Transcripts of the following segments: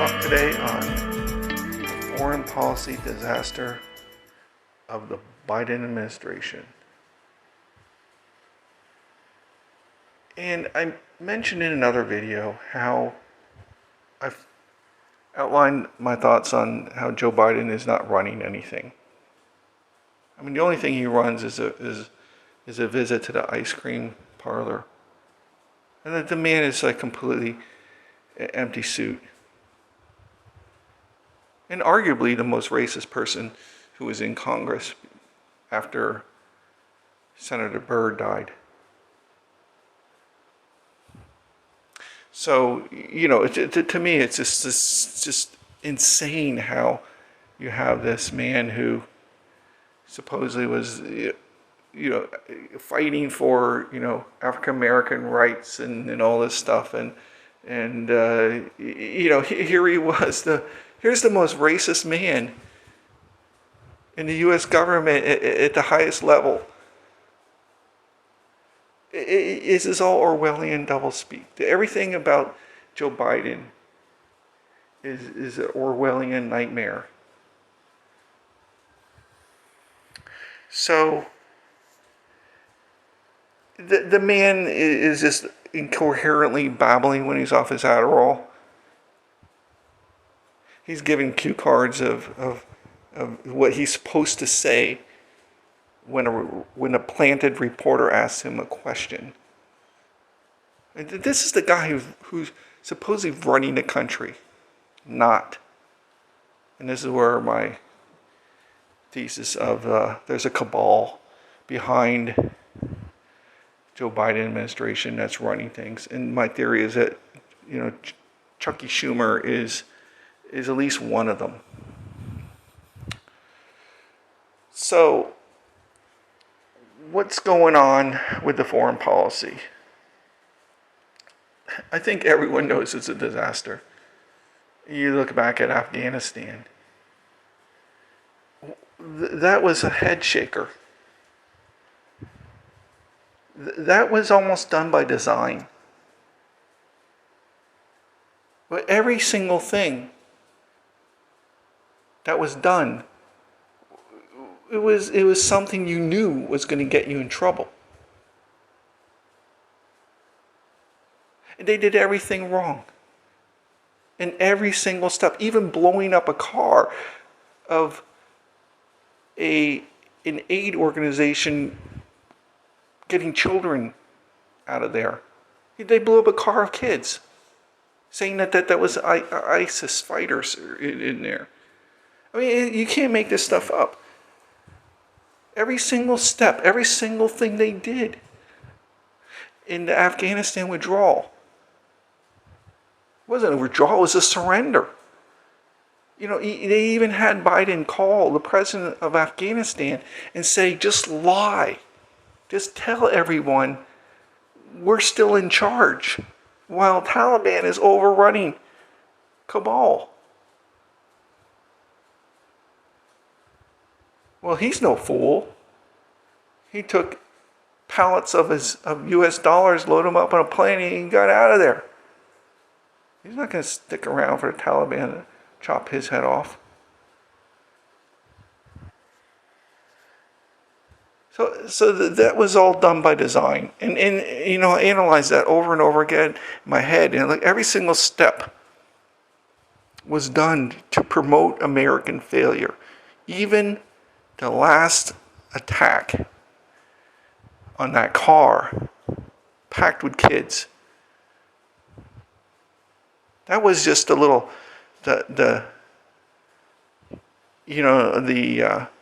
talk today on the foreign policy disaster of the Biden administration. And I mentioned in another video how I've outlined my thoughts on how Joe Biden is not running anything. I mean, the only thing he runs is a visit to the ice cream parlor. And the man is like completely empty suit. And arguably the most racist person who was in Congress after Senator Byrd died. So, to me, it's just insane how you have this man who supposedly was, fighting for, African American rights and all this stuff. And here he was, here's the most racist man in the U.S. government at the highest level. This is all Orwellian doublespeak. Everything about Joe Biden is an Orwellian nightmare. So the man is just incoherently babbling when he's off his Adderall. He's giving cue cards of what he's supposed to say when a planted reporter asks him a question. And this is the guy who's supposedly running the country, not. And this is where my thesis of there's a cabal behind Joe Biden administration that's running things. And my theory is that, Chucky Schumer is at least one of them. So, what's going on with the foreign policy? I think everyone knows it's a disaster. You look back at Afghanistan. That was a head shaker. That was almost done by design. But every single thing that was done, it was something you knew was going to get you in trouble. And they did everything wrong. In every single step, even blowing up a car of an aid organization getting children out of there. They blew up a car of kids, saying that was ISIS fighters in there. I mean, you can't make this stuff up. Every single step, every single thing they did in the Afghanistan withdrawal wasn't a withdrawal, it was a surrender. They even had Biden call the president of Afghanistan and say, just lie. Just tell everyone we're still in charge while Taliban is overrunning Kabul. Well, he's no fool. He took pallets of U.S. dollars, loaded them up on a plane, and he got out of there. He's not going to stick around for the Taliban to chop his head off. So that was all done by design. And I analyzed that over and over again in my head. And every single step was done to promote American failure. Even the last attack on that car packed with kids. That was just a little, the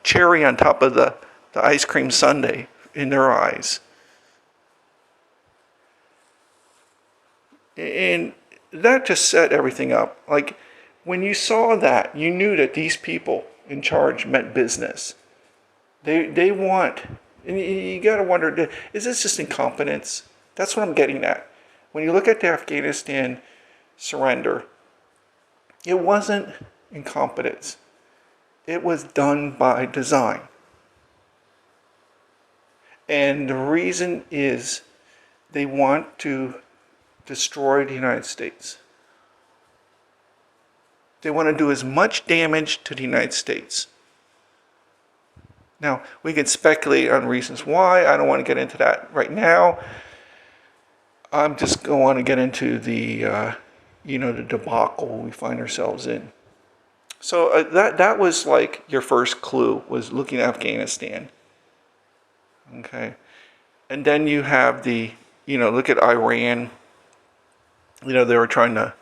cherry on top of the ice cream sundae in their eyes. And that just set everything up. Like, when you saw that, you knew that these people in charge meant business. They want, and you got to wonder, is this just incompetence? That's what I'm getting at. When you look at the Afghanistan surrender, it wasn't incompetence. It was done by design. And the reason is they want to destroy the United States. They want to do as much damage to the United States. Now, we can speculate on reasons why. I don't want to get into that right now. I'm just going to get into the debacle we find ourselves in. So that was like your first clue, was looking at Afghanistan. Okay. And then you have look at Iran. They were trying to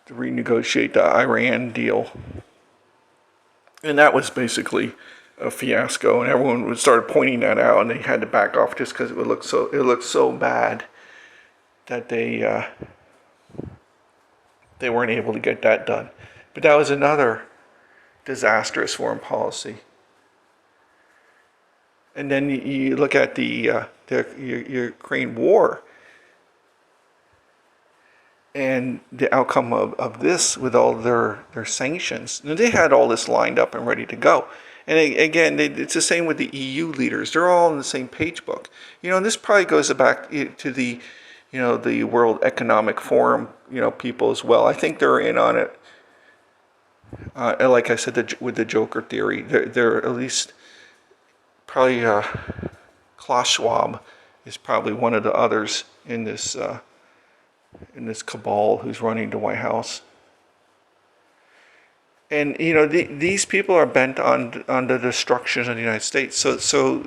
renegotiate the Iran deal. And that was basically a fiasco, and everyone would start pointing that out, and they had to back off just because it looked so bad that they weren't able to get that done. But that was another disastrous foreign policy. And then you look at the Ukraine war and the outcome of this with all their sanctions. And they had all this lined up and ready to go. And again, it's the same with the EU leaders. They're all in the same page book. And this probably goes back to the World Economic Forum, people as well. I think they're in on it. Like I said, with the Joker theory, they're at least probably Klaus Schwab is probably one of the others in this cabal who's running the White House. And these people are bent on the destruction of the United States. So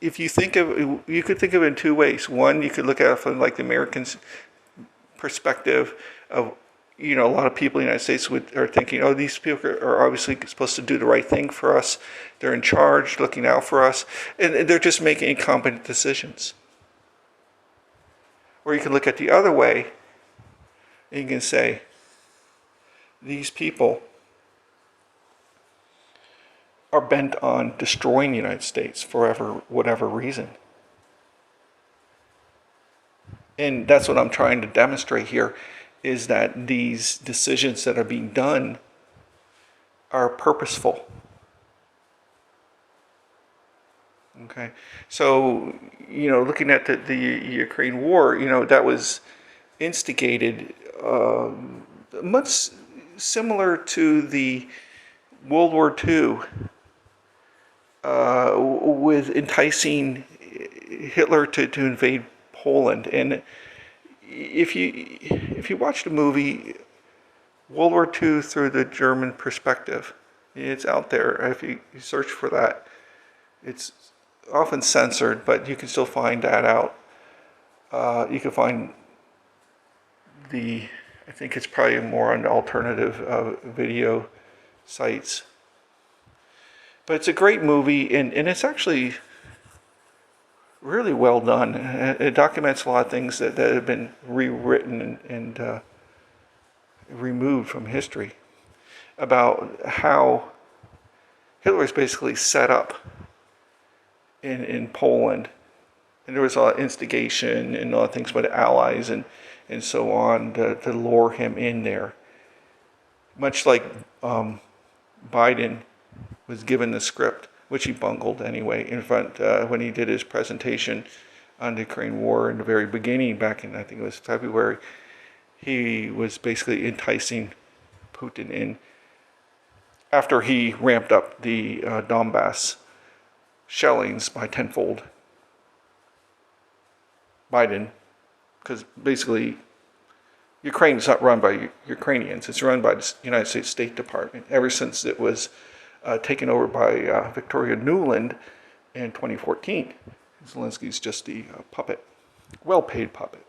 if you could think of it in two ways. One, you could look at it from like the Americans' perspective of a lot of people in the United States are thinking, oh, these people are obviously supposed to do the right thing for us. They're in charge, looking out for us, and they're just making incompetent decisions. Or you can look at the other way, and you can say, these people are bent on destroying the United States for whatever reason. And that's what I'm trying to demonstrate here, is that these decisions that are being done are purposeful. Okay, so looking at the Ukraine war, that was instigated much similar to the World War II, with enticing Hitler to invade Poland. And if you watch the movie World War II through the German perspective, it's out there. If you search for that, it's often censored, but you can still find that out. You can find I think it's probably more on the alternative video sites. But it's a great movie, and it's actually really well done. It documents a lot of things that have been rewritten and removed from history about how Hitler was basically set up in Poland. And there was a lot of instigation and a lot of things by the Allies and so on to lure him in there. Much like Biden was given the script, which he bungled anyway, in front when he did his presentation on the Ukraine war in the very beginning, back in, I think it was February. He was basically enticing Putin in after he ramped up the Donbass shellings by tenfold. Biden, because basically Ukraine is not run by Ukrainians, it's run by the United States State Department ever since it was taken over by Victoria Nuland in 2014. Zelensky's just the puppet, well-paid puppet.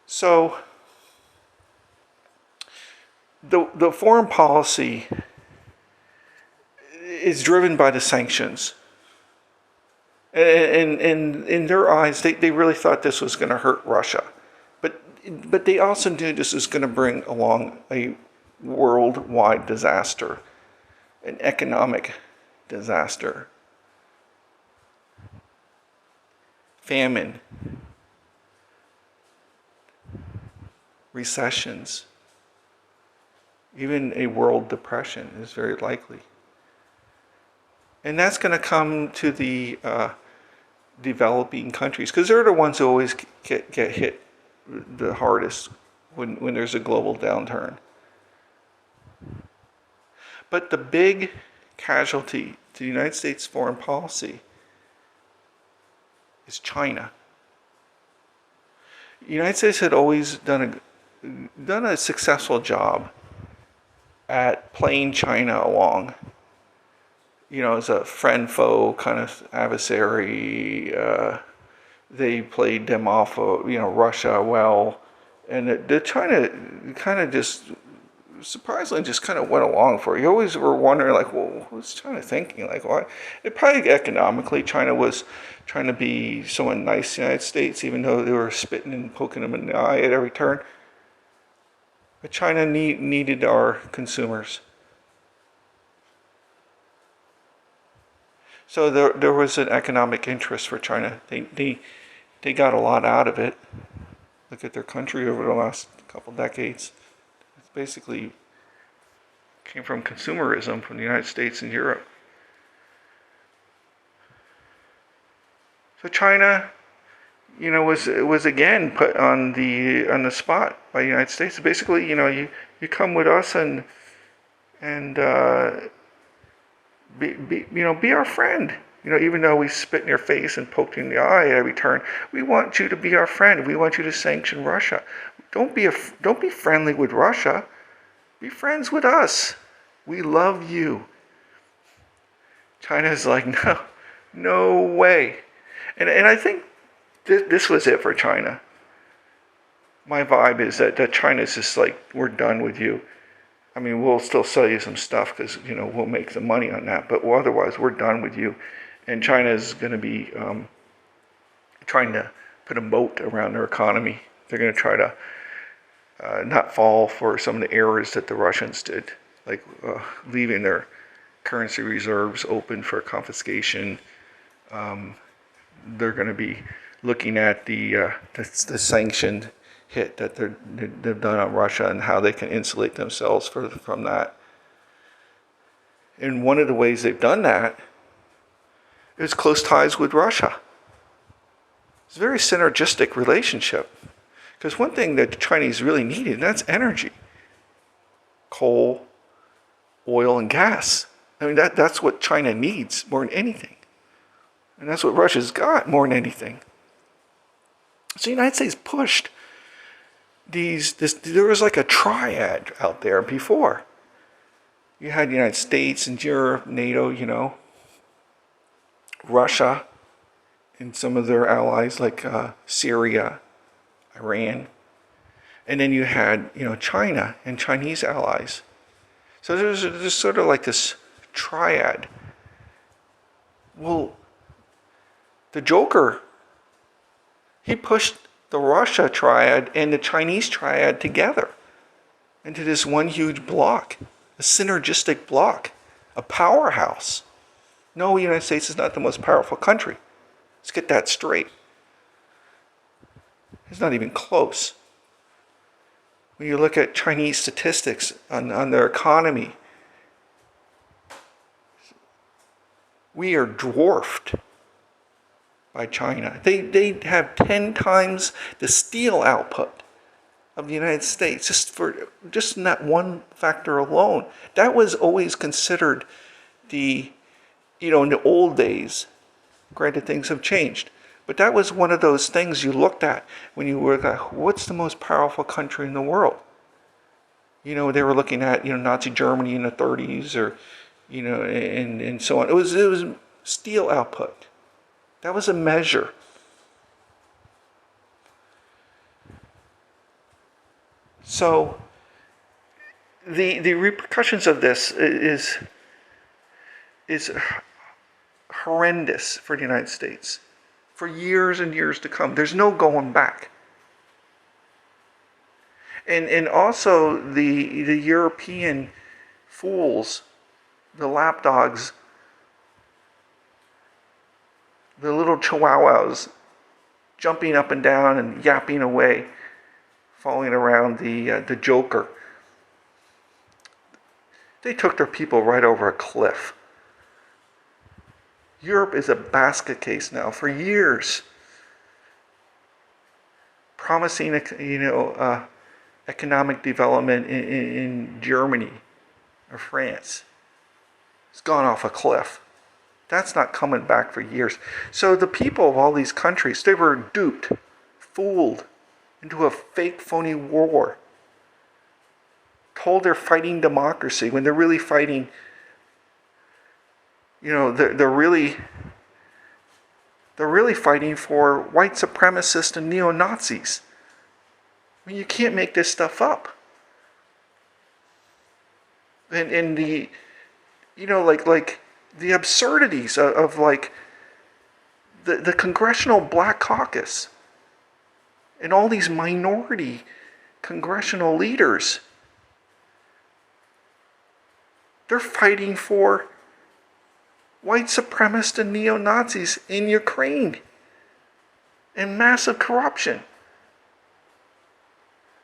So the foreign policy is driven by the sanctions. And in their eyes, they really thought this was going to hurt Russia. But they also knew this was going to bring along a worldwide disaster, an economic disaster, famine, recessions, even a world depression is very likely. And that's going to come to the developing countries, because they're the ones who always get hit the hardest when there's a global downturn. But the big casualty to the United States foreign policy is China. The United States had always done a successful job at playing China along, as a friend foe kind of adversary. They played them off of, Russia well, and the China kind of just surprisingly just kind of went along for it. You always were wondering, like, well, what's China thinking? Like, why? It probably economically, China was trying to be somewhat nice to the United States, even though they were spitting and poking them in the eye at every turn. But China needed our consumers. So there was an economic interest for China. They got a lot out of it. Look at their country over the last couple decades. It's basically came from consumerism from the United States and Europe. So China, was again put on the spot by the United States. Basically, you come with us and be our friend. Even though we spit in your face and poked you in the eye at every turn, we want you to be our friend. We want you to sanction Russia. Don't be friendly with Russia. Be friends with us. We love you. China's like, no way. And I think this was it for China. My vibe is that China's just like, we're done with you. I mean, we'll still sell you some stuff because, we'll make some money on that. But otherwise, we're done with you. And China is going to be trying to put a moat around their economy. They're going to try to not fall for some of the errors that the Russians did, like leaving their currency reserves open for confiscation. They're going to be looking at the sanctioned hit that they've done on Russia and how they can insulate themselves from that. And one of the ways they've done that is close ties with Russia. It's a very synergistic relationship. Because one thing that the Chinese really needed, and that's energy. Coal, oil, and gas. I mean, that's what China needs more than anything. And that's what Russia's got more than anything. So the United States pushed there was like a triad out there before. You had the United States and Europe, NATO, Russia, and some of their allies like Syria, Iran. And then you had, China and Chinese allies. So there's sort of like this triad. Well, the Joker, he pushed the Russia triad and the Chinese triad together into this one huge block, a synergistic block, a powerhouse. No, the United States is not the most powerful country. Let's get that straight. It's not even close. When you look at Chinese statistics on their economy, we are dwarfed by China. They have 10 times the steel output of the United States just in that one factor alone. That was always considered in the old days. Granted, things have changed. But that was one of those things you looked at when you were like, what's the most powerful country in the world? They were looking at, Nazi Germany in the 30s or, and so on. It was steel output. That was a measure. So the repercussions of this is horrendous for the United States for years and years to come. There's no going back. And also the European fools, the lapdogs, the little chihuahuas jumping up and down and yapping away, following around the Joker. They took their people right over a cliff. Europe is a basket case now for years, promising economic development in Germany or France. It's gone off a cliff. That's not coming back for years. So the people of all these countries, they were duped, fooled into a fake, phony war. Told they're fighting democracy when they're really fighting, they're really fighting for white supremacists and neo-Nazis. I mean, you can't make this stuff up. And the, like the absurdities of like the Congressional Black Caucus and all these minority congressional leaders. They're fighting for white supremacists and neo-Nazis in Ukraine and massive corruption.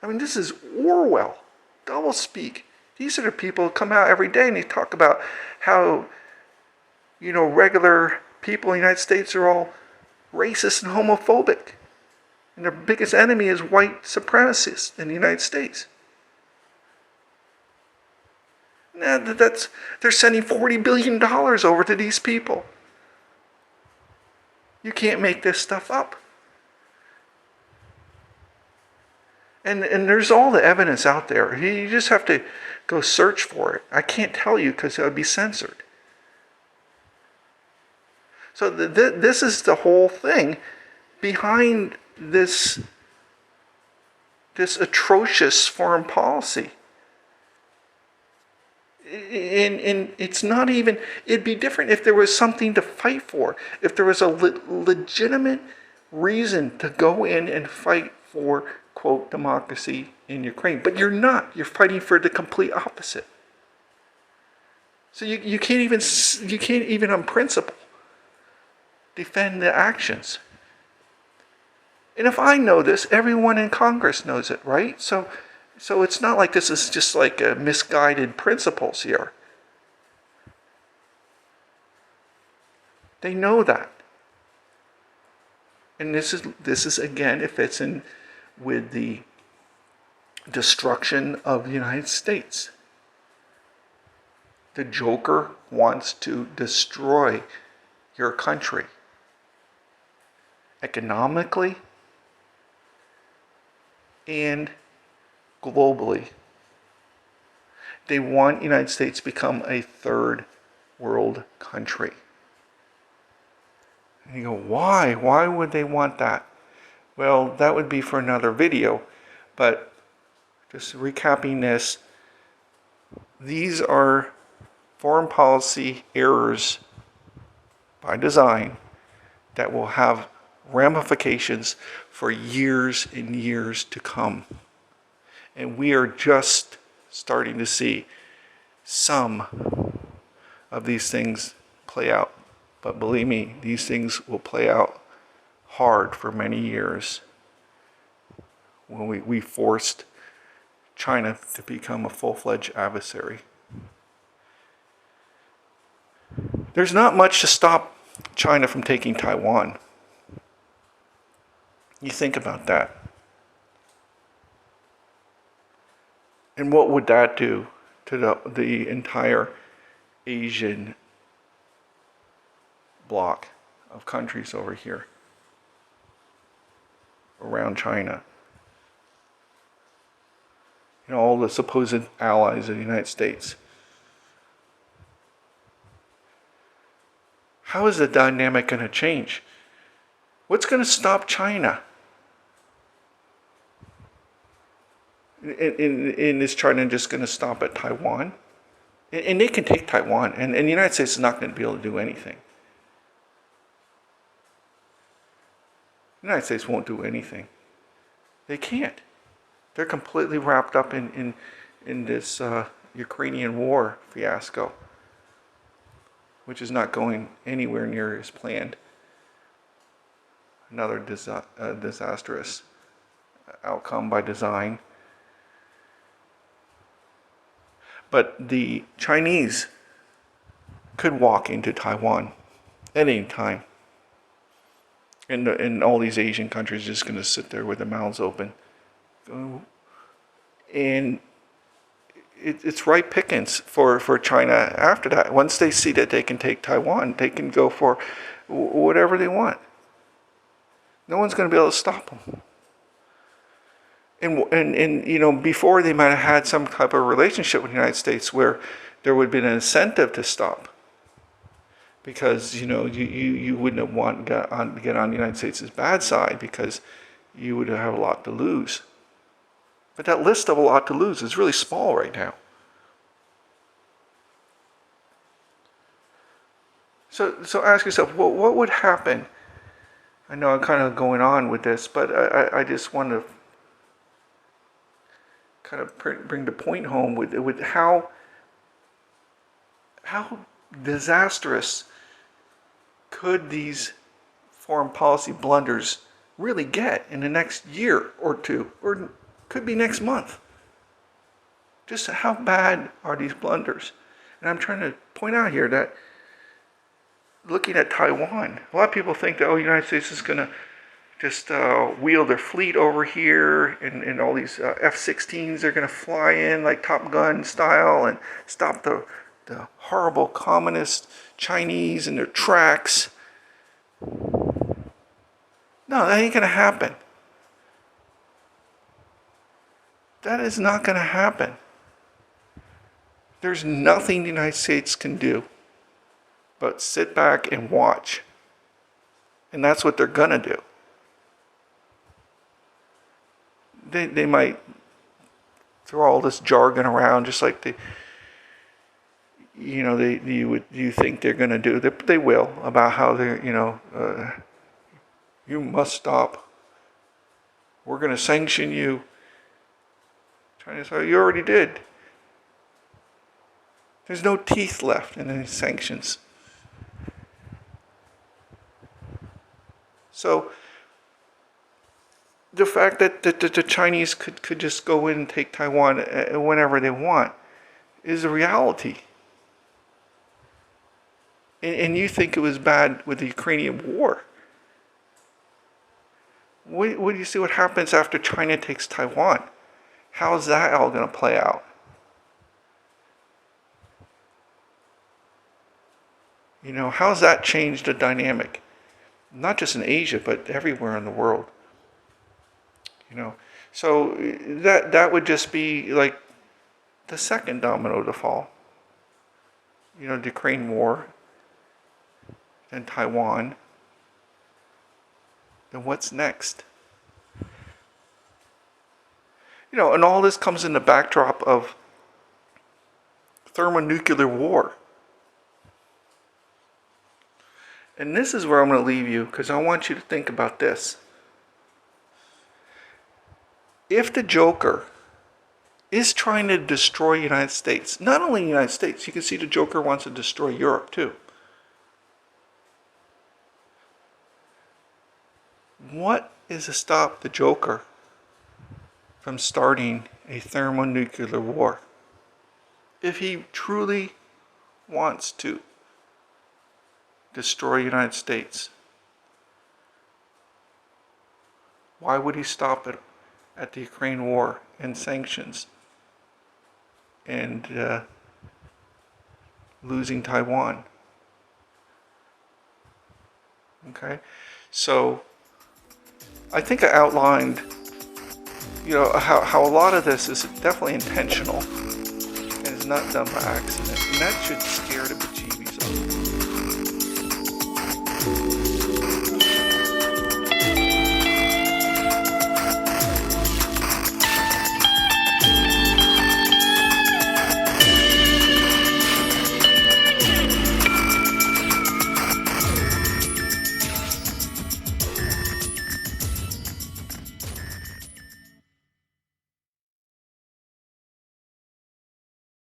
I mean, this is Orwell, doublespeak. These are the people who come out every day and they talk about how, regular people in the United States are all racist and homophobic. And their biggest enemy is white supremacists in the United States. They're sending $40 billion over to these people. You can't make this stuff up. And there's all the evidence out there. You just have to go search for it. I can't tell you because it would be censored. So this is the whole thing behind this atrocious foreign policy. And it's not even, it'd be different if there was something to fight for. If there was a legitimate reason to go in and fight for, quote, democracy in Ukraine. But you're not. You're fighting for the complete opposite. So you can't even on principle defend the actions. And if I know this, everyone in Congress knows it, right? So it's not like this is just like a misguided principles here. They know that. And this is again, it fits in with the destruction of the United States. The Joker wants to destroy your country. Economically and globally. They want the United States to become a third world country. And you go, why? Why would they want that? Well, that would be for another video. But just recapping this, these are foreign policy errors by design that will have ramifications for years and years to come. And we are just starting to see some of these things play out. But believe me, these things will play out hard for many years when we forced China to become a full-fledged adversary. There's not much to stop China from taking Taiwan. You think about that. And what would that do to the entire Asian bloc of countries over here around China? All the supposed allies of the United States. How is the dynamic going to change? What's going to stop China? And is China just going to stop at Taiwan? And they can take Taiwan, and the United States is not going to be able to do anything. The United States won't do anything. They can't. They're completely wrapped up in this Ukrainian war fiasco, which is not going anywhere near as planned. Another disastrous outcome by design. But the Chinese could walk into Taiwan at any time. And all these Asian countries are just going to sit there with their mouths open. And it's ripe pickings for China after that. Once they see that they can take Taiwan, they can go for whatever they want. No one's going to be able to stop them. And you know, before they might have had some type of relationship with the United States where there would have been an incentive to stop. Because, you know, you wouldn't want to get on the United States' bad side because you would have a lot to lose. But that list of a lot to lose is really small right now. So ask yourself, what would happen? I know I'm kind of going on with this, but I just want to kind of bring the point home with how disastrous could these foreign policy blunders really get in the next year or two, or could be next month. Just how bad are these blunders? And I'm trying to point out here that looking at Taiwan, a lot of people think that, the United States is going to just wheel their fleet over here, and all these F-16s are going to fly in like Top Gun style and stop the horrible communist Chinese in their tracks. No, that ain't going to happen. That is not going to happen. There's nothing the United States can do but sit back and watch. And that's what they're going to do. They might throw all this jargon around just like you think they're going to do. They will, about how they're, you must stop. We're going to sanction you. China said, you already did. There's no teeth left in any sanctions. So the fact that the Chinese could just go in and take Taiwan whenever they want is a reality. And you think it was bad with the Ukrainian war. What do you see what happens after China takes Taiwan? How's that all going to play out? How's that changed the dynamic? Not just in Asia, but everywhere in the world. So that would just be like the second domino to fall. The Ukraine war, then Taiwan. Then what's next? And all this comes in the backdrop of thermonuclear war. And this is where I'm going to leave you, because I want you to think about this. If the Joker is trying to destroy the United States, not only the United States, you can see the Joker wants to destroy Europe too. What is to stop the Joker from starting a thermonuclear war? If he truly wants to destroy the United States, why would he stop it at the Ukraine war and sanctions and losing Taiwan? Okay, so I think I outlined, how a lot of this is definitely intentional and is not done by accident, and that should scare the bejeebies out of you.